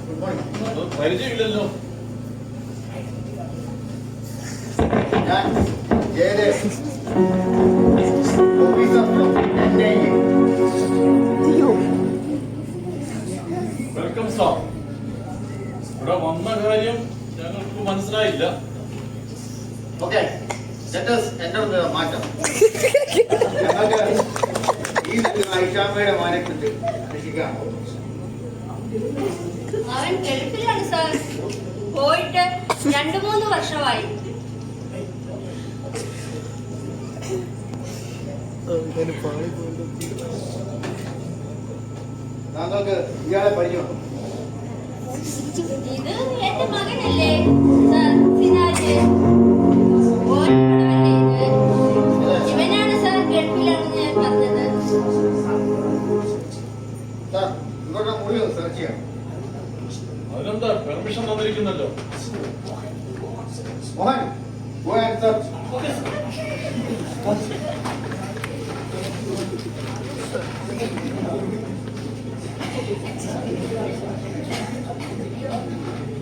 Good morning. അത് പരിചയമില്ലല്ലോ. ഞാൻ Jayadev, officer from NIA. Welcome sir. ഇവിടെ വന്ന കാര്യം ഞങ്ങൾക്ക് മനസ്സിലായില്ല. Okay, let us enter the matter. ഞങ്ങൾക്ക് ഈ ഐഷാമ്മയുടെ മാനേജ്മെന്റ് അന്വേഷിക്കാൻ അവൻ ഗൾഫിലാണ് സാർ. പോയിട്ട് 2-3 വർഷമായി. താങ്കൾക്ക് ഇയാളെ പരിചയമുണ്ടോ? ഇത് എന്റെ മകനല്ലേ സാർ, സിനാജ്. ഇവനാണ് സാർ ഗൾഫിലാണെന്ന് ഞാൻ പറഞ്ഞത്. സാർ, ഇവരുടെ മുടി ഒന്ന് സെർച്ച് ചെയ്യാം. അതിനെന്താ പെർമിഷൻ തന്നിരിക്കുന്നല്ലോ. Mohan, go and search.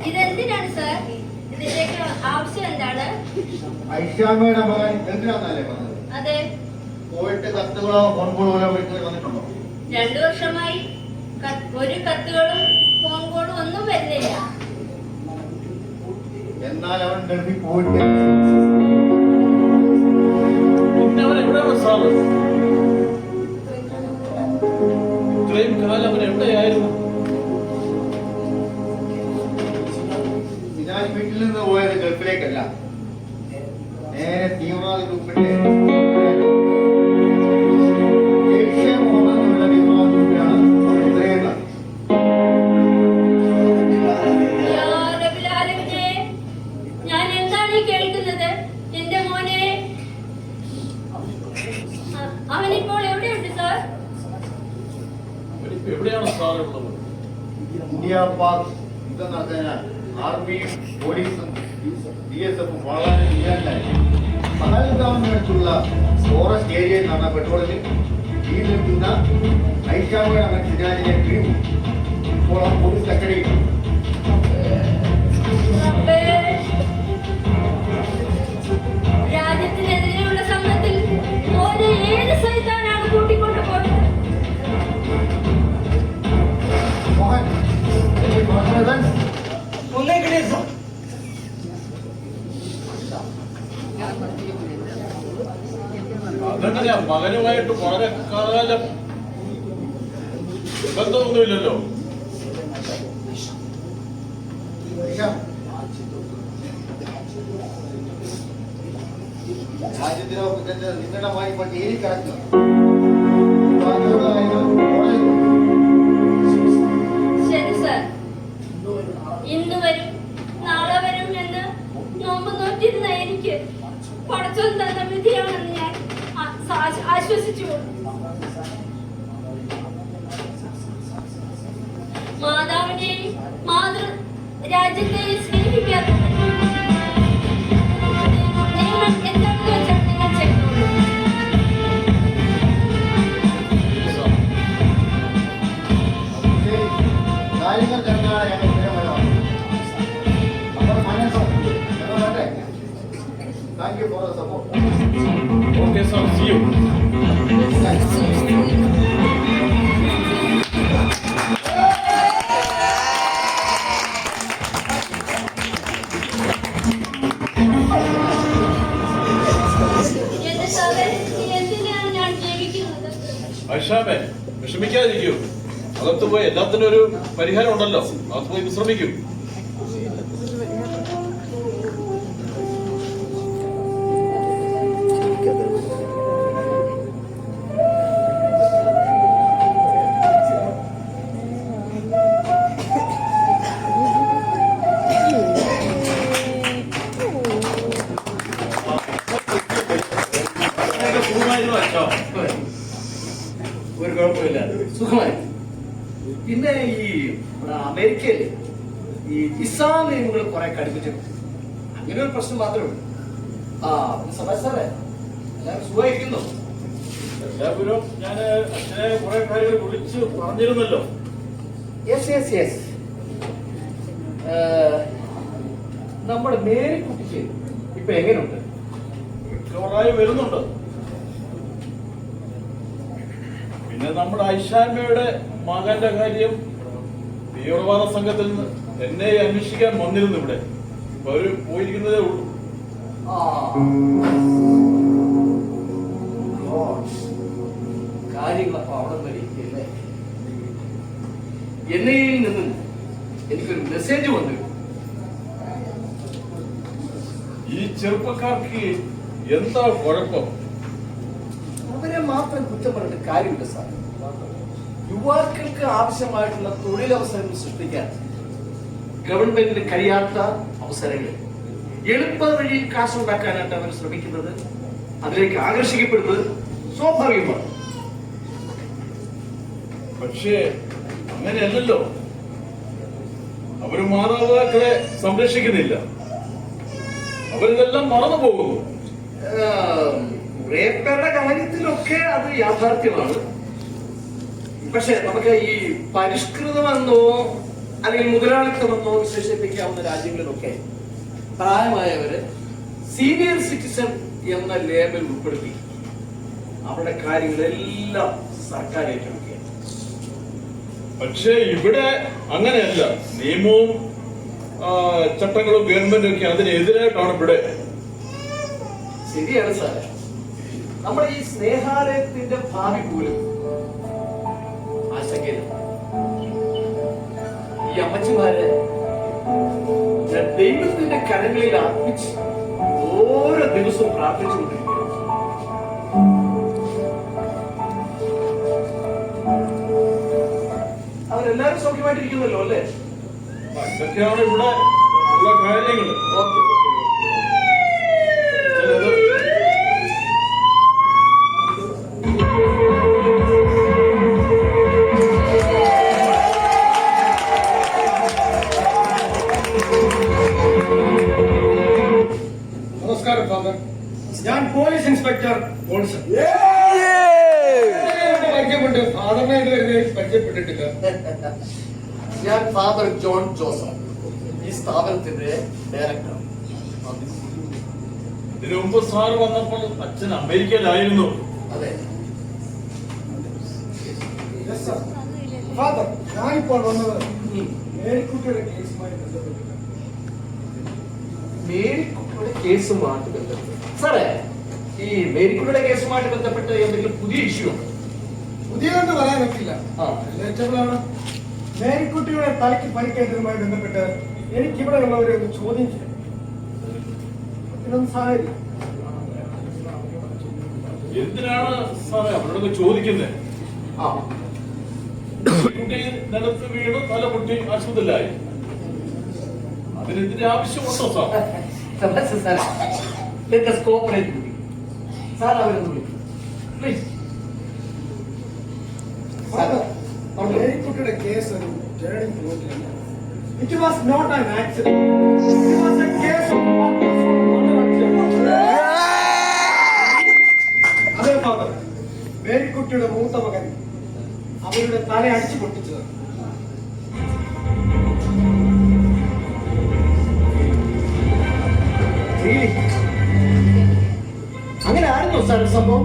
ഇതെന്തിനാണ് സാർ? ഇതിന്റെയൊക്കെ ആവശ്യം എന്താണ്? ഐഷാമ്മയുടെ മകൻ എന്തിനാന്നല്ലേ പറഞ്ഞത്? അതെ, പോയിട്ട് കത്തുകളോ ഫോൺ കോളോ വീട്ടിൽ വന്നിട്ടുണ്ടോ? 2 വർഷമായി ഒരു കത്തുകളും ഫോൺ കോളും ഒന്നും വരുന്നില്ല. എന്നാൽ അവൻ ഗൾഫിൽ പോയിട്ട് പിന്നെ അവൻ എവിടെയാണ് സാർ? ഇത്രയും കാലം അവൻ എവിടെയായിരുന്നു? ഞാൻ വീട്ടിൽ നിന്ന് പോയത് ഗൾഫിലേക്കല്ല, നേരെ തീവ്രവാദ ഗ്രൂപ്പിന്റെ ജെയ്ഷെ മുഹമ്മദ് എന്നുള്ള തീവ്രവാദ ഗ്രൂപ്പിലാണ് ഇത്രയുന്നത്. യാ റബ്ബിൽ ആലമീനെ, ഞാൻ എന്താണ് ഈ കേൾക്കുന്നത്? എന്റെ മോനെ, അവനിപ്പോൾ എവിടെയുണ്ട് സാർ? അവനിപ്പോ എവിടെയാണ് സാർ ഉള്ളത്? ഇന്ത്യ പാക് യുദ്ധം നടത്താൻ ആർമിയും പോലീസും BSF വളരെ ഇല്ലാണ്ടായി. പഹൽഗാമിനടുത്തുള്ള ഫോറസ്റ്റ് ഏരിയയിൽ നടന്ന പെട്രോളിൽ ഈ നിൽക്കുന്ന ഐഷാമ്മയുടെ മകൻ സിനാജിനെ പിടികൂടി. ഇപ്പോൾ ആ പോലീസ് കസ്റ്റഡിയിലാണ്. റബ്ബേ, രാജ്യത്തിനെതിരെയുള്ള സമരത്തിൽ മോനെ ഏത് സൈത്താനാണ് കൂട്ടിക്കൊണ്ടു പോയത്? Mohan, any confidence? ഒന്നേ കിട്ടിയ സാർ. അതെങ്ങനെയാ? മകനുമായിട്ട് വളരെ കാലം ബന്ധമൊന്നുമില്ലല്ലോ. ഐഷാം, രാജ്യത്തിനോ നിങ്ങളുടെ മകൻ ഇപ്പോൾ ജയിലിൽ കിടക്കുക. ശരി സാർ, ഇന്ന് വരും നാളെ വരും എന്ന് നോമ്പ് നോറ്റിരുന്ന എനിക്ക് പടച്ചോൻ തന്ന വിധിയാണെന്ന് ഞാൻ ആശ്വസിച്ചു. മാതാവിനെയും മാതൃ രാജ്യത്തെയും സ്നേഹിക്കാത്ത നിങ്ങൾ എന്താണെന്ന് വെച്ചാൽ നിങ്ങൾ ചെയ്തോളൂ. കാര്യങ്ങൾ കഴിഞ്ഞാൽ ഞങ്ങൾ സ്ഥിരമല്ല. അപ്പോൾ മനസ്സും ഞങ്ങൾ വേണ്ടേ? Thank you for the support. Okay sir, see you. എന്റെ സാറേ, എന്തിനാണ് ഞാൻ ജീവിക്കുന്നത്? ഐഷാമേ, വിഷമിക്കാതിരിക്കൂ. അകത്ത് പോയി എല്ലാത്തിനും ഒരു പരിഹാരം ഉണ്ടല്ലോ, അകത്ത് പോയി വിശ്രമിക്കും. ഒരു കുഴപ്പമില്ല, സുഖമായി. പിന്നെ ഈ അമേരിക്കയിൽ ഈ വിസാ നിയമങ്ങൾ കുറെ കടുപ്പിച്ചിട്ടുണ്ട്. അങ്ങനെ ഒരു പ്രശ്നം മാത്രമേ ഉള്ളൂ. സഭാഷ് സാറേ, എല്ലാവരും സുഖമായിരിക്കുന്നു? എല്ലാവരും ഞാൻ അച്ഛനെ കുറെ കാര്യങ്ങൾ വിളിച്ച് പറഞ്ഞിരുന്നല്ലോ. Yes yes yes. നമ്മുടെ മേരിക്കുട്ടിക്ക് ഇപ്പൊ എങ്ങനെയുണ്ട്? റിക്കവറായി വരുന്നുണ്ട്. പിന്നെ നമ്മുടെ ഐഷാമ്മയുടെ മകന്റെ കാര്യം തീവ്രവാദ സംഘത്തിൽ നിന്ന് എന്നെ അന്വേഷിക്കാൻ വന്നിരുന്നു ഇവിടെ. ഇപ്പൊ അവര് പോയിരിക്കുന്നതേ ഉള്ളൂ. കാര്യങ്ങളപ്പോ അവിടെ വരികയല്ലേ. എന്നയിൽ നിന്നും എനിക്കൊരു മെസ്സേജ് വന്നു. ഈ ചെറുപ്പക്കാർക്ക് എന്താ കുഴപ്പം? അവരെ മാത്രം കുറ്റം പറഞ്ഞിട്ട് കാര്യമില്ല സാർ. യുവാക്കൾക്ക് ആവശ്യമായിട്ടുള്ള തൊഴിലവസരങ്ങൾ സൃഷ്ടിക്കാൻ ഗവൺമെന്റിന് കഴിയാത്ത അവസരങ്ങൾ എളുപ്പ വഴിയിൽ കാശുണ്ടാക്കാനായിട്ട് അവർ ശ്രമിക്കുന്നത്, അതിലേക്ക് ആകർഷിക്കപ്പെടുന്നത് സ്വാഭാവികമാണ്. പക്ഷേ അങ്ങനെയല്ലല്ലോ. അവര് മാതാപിതാക്കളെ സംരക്ഷിക്കുന്നില്ല. അവരിതെല്ലാം മറന്നു പോകുന്നു. റേപ്പയുടെ കാര്യത്തിലൊക്കെ അത് യാഥാർത്ഥ്യമാണ്. പക്ഷെ നമുക്ക് ഈ പരിഷ്കൃതമെന്നോ അല്ലെങ്കിൽ മുതലാളിത്തമെന്നോ വിശേഷിപ്പിക്കാവുന്ന രാജ്യങ്ങളിലൊക്കെ പ്രായമായവര് സീനിയർ സിറ്റിസൺ എന്ന ലേബൽ ഉൾപ്പെടുത്തി അവരുടെ കാര്യങ്ങളെല്ലാം സർക്കാർ ഏറ്റെടുക്കുകയാണ്. പക്ഷേ ഇവിടെ അങ്ങനെയല്ല. നിയമവും ചട്ടങ്ങളും ഗവൺമെന്റും ഒക്കെ അതിനെതിരായിട്ടാണ് ഇവിടെ. ശരിയാണ് സാറേ. നമ്മുടെ ഈ സ്നേഹാലയത്തിന്റെ ഭാവി പോലും ആശങ്കയില്ല. ഈ അമ്മച്ചിമാരെ ഞാൻ ദൈവത്തിന്റെ കരങ്ങളിൽ അർപ്പിച്ച് ഓരോ ദിവസവും പ്രാർത്ഥിച്ചുകൊണ്ടിരിക്കുകയാണ്. അവരെല്ലാവരും സൗഖ്യമായിട്ടിരിക്കുന്നല്ലോ അല്ലേ? ഇതൊക്കെയാണ് ഇവിടെ ഉള്ള കാര്യങ്ങൾ. ഓക്കെ. നമസ്കാരം ഫാദർ. ഞാൻ പോലീസ് ഇൻസ്പെക്ടർ പോൾസൺ. പരിചയപ്പെട്ട് ഫാദറിനെ ഇതുവരെ പരിചയപ്പെട്ടിട്ടില്ല. ഞാൻ ഫാദർ ജോൺ ജോസഫ്, ഈ സ്ഥാപനത്തിന്റെ ഡയറക്ടർ. ഇതിനു മുമ്പ് സാർ വന്നപ്പോൾ അച്ഛൻ അമേരിക്കയിലായിരുന്നു. അതെ ഫാദർ, ഞാനിപ്പോൾ വന്നത് മേരിക്കുട്ടിയുടെ കേസുമായി ബന്ധപ്പെട്ടില്ല. മേരിക്കുട്ടിയുടെ കേസുമായിട്ട് ബന്ധപ്പെട്ട് സാറേ, ഈ മേരിക്കുട്ടിയുടെ കേസുമായിട്ട് ബന്ധപ്പെട്ട് എന്തെങ്കിലും പുതിയ ഇഷ്യൂ ഉണ്ട്? പുതിയതെന്ന് പറയാൻ പറ്റില്ല, റിലേറ്റബിളാണ്. മേരിക്കുട്ടിയുടെ തലയ്ക്ക് പരിക്കേറ്റതുമായി ബന്ധപ്പെട്ട് എനിക്കിവിടെ ഉള്ളവരെ ഒന്ന് ചോദ്യം ചെയ്യും. ഇതൊന്നും സാഹചര്യം എന്തിനാണ് സാറേ അവരോടൊക്കെ ചോദിക്കുന്നത്? കുട്ടി നിലത്ത് വീണ് തലമുട്ടി ആശുപത്രിയിലായി. അതിനെതിരെ ആവശ്യമുണ്ടോ സാർ? സാർ അവരൊന്ന് വിളിക്കും പ്ലീസ്. മേരിക്കുട്ടിയുടെ കേസ് ഒരു ടേണിംഗ് പോയിന്റിലല്ല. It was not an accident. It was a case of അതേ ഫാദർ, മേരിക്കുട്ടിയുടെ മൂത്ത മകൻ അവരുടെ തല അടിച്ചു പൊട്ടിച്ചത്. അങ്ങനെ ആയിരുന്നോ സാർ സംഭവം?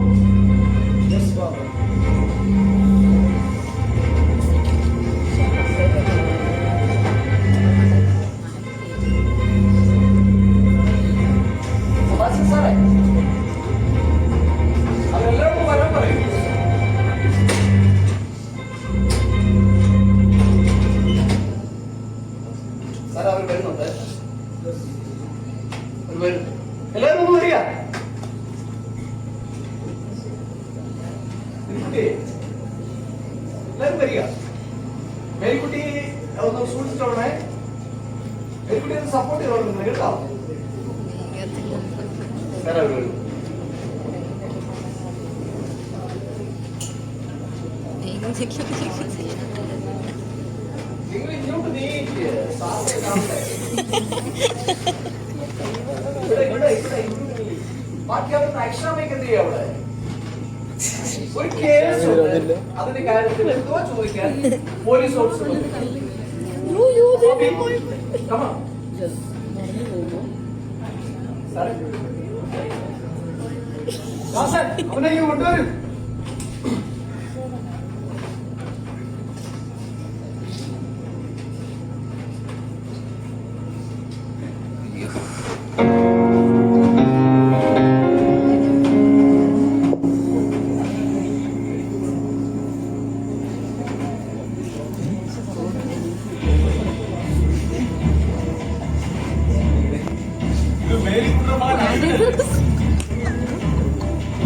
Yes, father. സാറേ, അവരെല്ലാവരും വരാൻ പറയും. മേരിക്കുട്ടി ഒന്ന് സൂക്ഷിച്ചോളണേ. മേരിക്കുട്ടി ഒന്ന് സപ്പോർട്ട് ചെയ്തോളൂ നിങ്ങൾ കേട്ടോ. നിങ്ങൾ ഇങ്ങോട്ട് നീങ്ങിക്ക്. സാറിനെ കാണണ്ടേ? ബാക്കി അവരുടെ അക്ഷരമൊക്കെ എന്ത് ചെയ്യാം അവിടെ? ഒരു കേസ് അതിന്റെ കാര്യത്തിൽ എന്തോ ചോദിക്കാൻ പോലീസ് ഓഫീസർ അവനെ കൊണ്ടുവരും.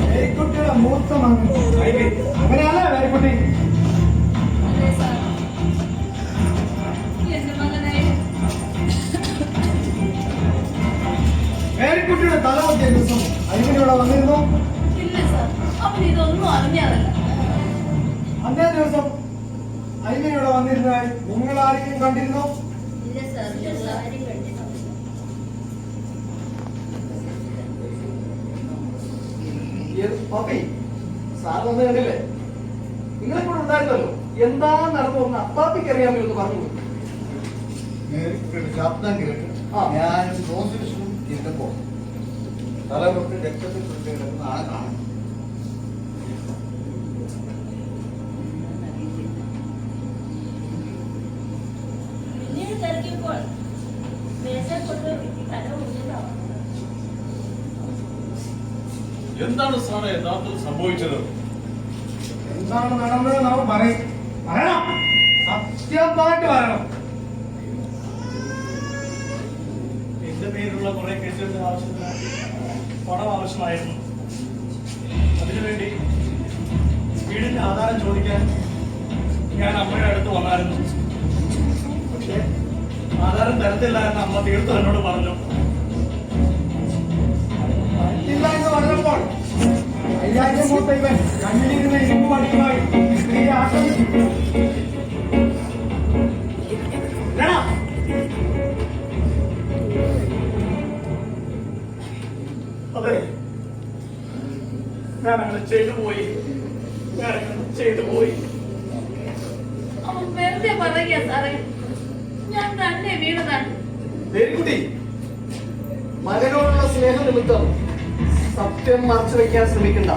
മേരിക്കുട്ടിയുടെ മൂത്ത മകൻ അങ്ങനെയല്ലേ മേരിക്കുട്ടി? മേരിക്കുട്ടിയുടെ തലമൊക്കെ ദിവസം അരിമിനിവിടെ വന്നിരുന്നു. ഇല്ല സാർ, അവൻ ഇതൊന്നും അറിഞ്ഞതല്ല. അന്നേ ദിവസം അരിമിനിവിടെ വന്നിരുന്നതായി നിങ്ങൾ ആരെങ്കിലും കണ്ടിരുന്നോ? ഇല്ല സാർ, ഞങ്ങൾ ആരും കണ്ടില്ല. പപ്പി സാർ വന്ന് കണ്ടില്ലേ? നിങ്ങളെ കൂടെ ഉണ്ടായിരുന്നല്ലോ. എന്താ നടന്നു അപ്പാപ്പിക്ക് അറിയാമോ എന്ന് പറഞ്ഞു. മേരിക്കുട്ടിയുടെ ശബ്ദം കേട്ട് ഞാൻ ഹോസ്പിറ്റലിൽ ഇരുന്നപ്പോ തലമുട്ട് രക്തത്തിൽ കിടക്കുന്ന ആളെ കാണും. പിന്നീട് തിരക്കിയപ്പോൾ മേശ കൊണ്ട് തല ഉള്ളിലാവും. എന്താണ് സാറേ യഥാർത്ഥത്തിൽ സംഭവിച്ചത്? എന്താണ് നടന്നത് നാം പറയും. പറയണം, സത്യമായിട്ട് പറയണം. എന്റെ പേരിലുള്ള കുറെ കേസുകളുടെ ആവശ്യത്തിന് പണം ആവശ്യമായിരുന്നു. അതിനുവേണ്ടി വീടിന്റെ ആധാരം ചോദിക്കാൻ ഞാൻ അമ്മയുടെ അടുത്ത് വന്നായിരുന്നു. പക്ഷേ ആധാരം തരത്തില്ല എന്ന് അമ്മ തീർത്ത് എന്നോട് പറഞ്ഞു. ഇല്ല എന്ന് പറഞ്ഞപ്പോൾ 5000 മൂത്ത ഇവൻ കണ്ണിലിരുന്ന ഇരുമ്പ് വടിയുമായി സ്ത്രീയെ ആക്രമിച്ചു. അതെ, ഞാനങ്ങനെ ചെയ്തു പോയി. അവൻ വെറുതെ പറയുക സാറേ, ഞാൻ തന്നെ വീണതാണ്. മേരിക്കുട്ടി മകനോടുള്ള സ്നേഹ നിമിത്തം സത്യം മറച്ചു വെക്കാൻ ശ്രമിക്കണ്ട.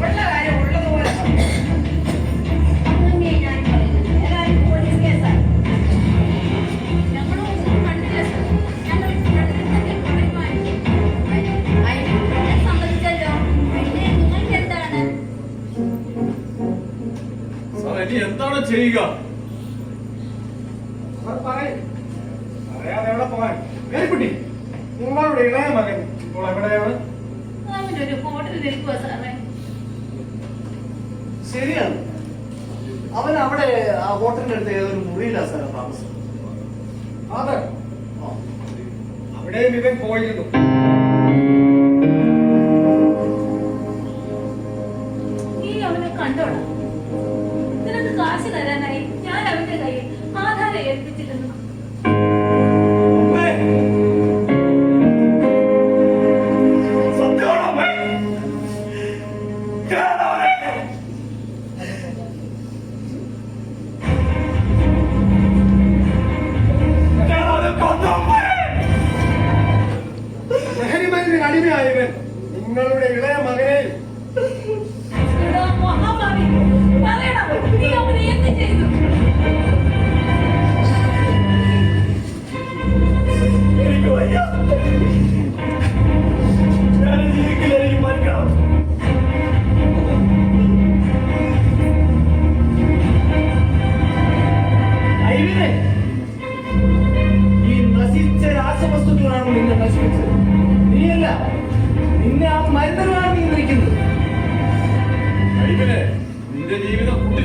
ഉള്ള കാര്യം ഉള്ളതുപോലെ അങ്ങനെ ഞാൻ പറയുന്നത്. ഏതായാലും പോലീസ് കേസാണ്. ഞങ്ങളൊന്നും കണ്ടില്ല സാർ. ഞങ്ങൾ കണ്ടിട്ടുണ്ടെങ്കിൽ പറയുമായിരുന്നു. അതിനെ സമ്മതിച്ചല്ലോ. പിന്നെ നിങ്ങൾക്ക് എന്താണ്? സാർ ഇനി എന്താണ് ചെയ്യുക? അവർ പറയും. അറിയാതെ എവിടെ പോകാൻ? മേരിക്കുട്ടി, നിങ്ങളുടെ ഇളയ മകൻ ഇപ്പോൾ എവിടെയാണ്? അവനൊരു ഹോട്ടലിൽ നിൽക്കുക സാറേ. ശരിയാണ്, അവൻ അവിടെ ആ ഹോട്ടലിന്റെ അടുത്ത് ഏതൊരു മുറിയിലാണ് സാർ താമസം. അതെ, അവിടെയും ഇവൻ പോയിരുന്നു. നീ അവനെ കണ്ടോടാ. നിനക്ക് കാശ് തരാനായി ഞാൻ അവന്റെ കയ്യിൽ ആധാരം ഏൽപ്പിച്ചിരുന്നു. ലഹരിമരുന്നിന് അടിമയായവൻ നിങ്ങളുടെ ഇളയ മകനെയും എടാ മഹാഭാവി, പറയടാ, നീ അവനെ എന്ത് ചെയ്തു?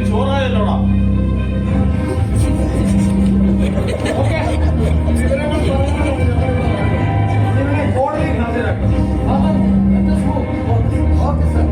ചോറായല്ലോടാ. ഓക്കേ, വിവരങ്ങൾ നിങ്ങളെ കോടതിയിൽ ഹാജരാക്കും. Okay sir.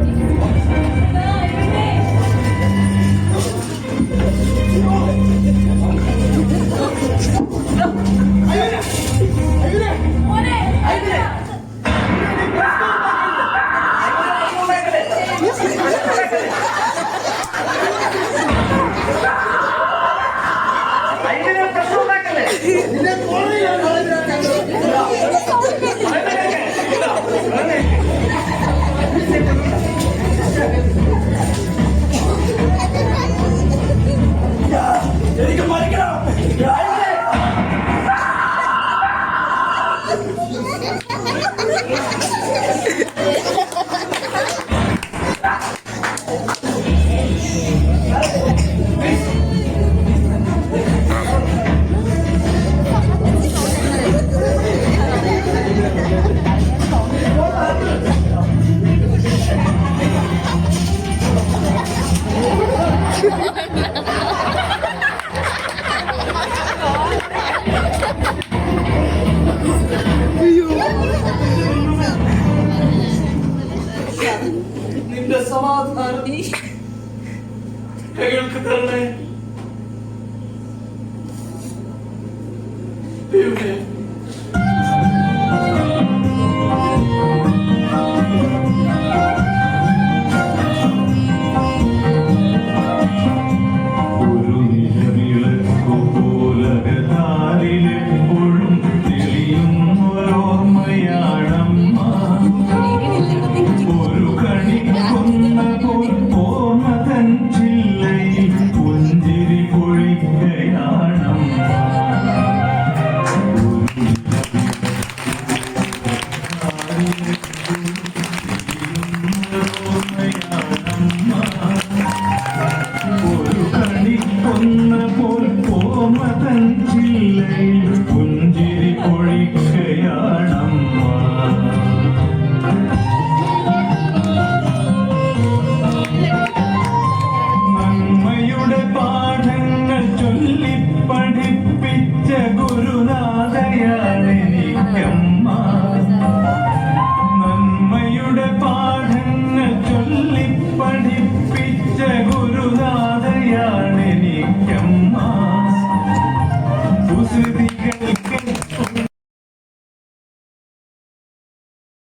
എനിക്ക് മരിക്കണം. നിന്റെ സമാധാനം ഞങ്ങൾക്ക് തരണേ ദൈവമേ.